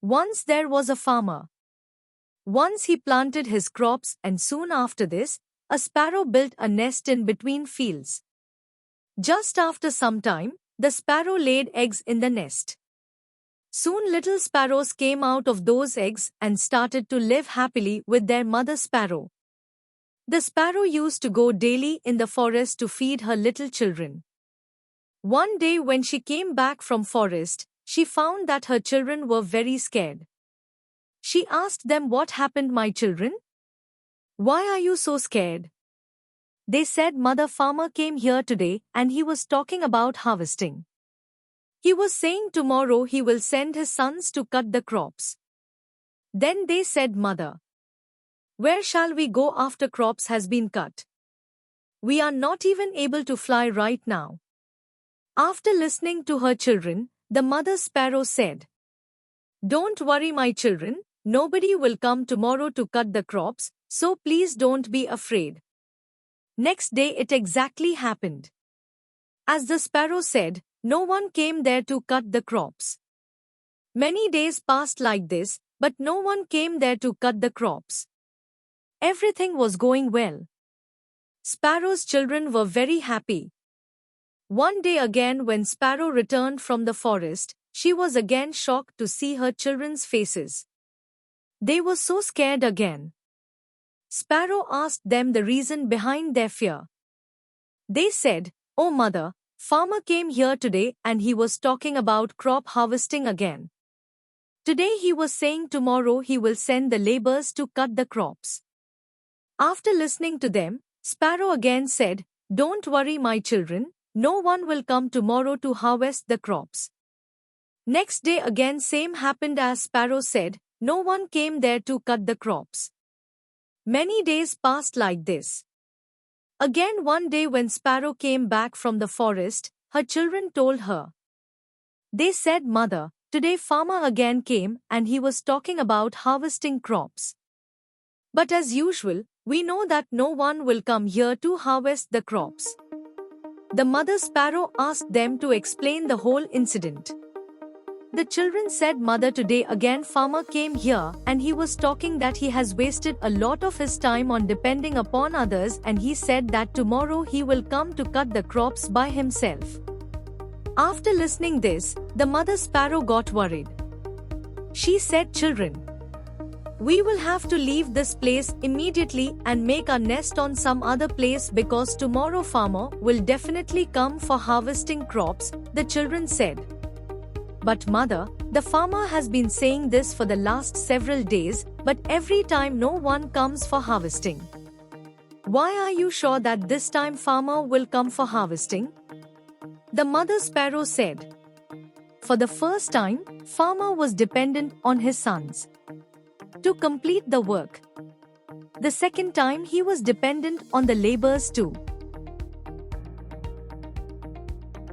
Once there was a farmer. Once he planted his crops and soon after this, a sparrow built a nest in between fields. Just after some time, the sparrow laid eggs in the nest. Soon little sparrows came out of those eggs and started to live happily with their mother sparrow. The sparrow used to go daily in the forest to feed her little children. One day when she came back from forest, she found that her children were very scared. She asked them, "What happened, my children? Why are you so scared?" They said, "Mother, farmer came here today and he was talking about harvesting. He was saying tomorrow he will send his sons to cut the crops." Then they said, "Mother, where shall we go after crops has been cut? We are not even able to fly right now." After listening to her children, the mother sparrow said, "Don't worry, my children, nobody will come tomorrow to cut the crops, so please don't be afraid." Next day it exactly happened. As the sparrow said, no one came there to cut the crops. Many days passed like this, but no one came there to cut the crops. Everything was going well. Sparrow's children were very happy. One day again when Sparrow returned from the forest, she was again shocked to see her children's faces. They were so scared again. Sparrow asked them the reason behind their fear. They said, "Oh mother, farmer came here today and he was talking about crop harvesting again. Today he was saying tomorrow he will send the laborers to cut the crops." After listening to them, Sparrow again said, "Don't worry, my children, no one will come tomorrow to harvest the crops." Next day again same happened as Sparrow said, no one came there to cut the crops. Many days passed like this. Again one day when Sparrow came back from the forest, her children told her. They said, "Mother, today farmer again came and he was talking about harvesting crops. But as usual, we know that no one will come here to harvest the crops." The mother sparrow asked them to explain the whole incident. The children said, "Mother, today again farmer came here and he was talking that he has wasted a lot of his time on depending upon others and he said that tomorrow he will come to cut the crops by himself." After listening this, the mother sparrow got worried. She said, "Children, we will have to leave this place immediately and make our nest on some other place because tomorrow farmer will definitely come for harvesting crops," the children said. "But mother, the farmer has been saying this for the last several days, but every time no one comes for harvesting. Why are you sure that this time farmer will come for harvesting?" The mother sparrow said, "For the first time, farmer was dependent on his sons to complete the work. The second time he was dependent on the laborers too.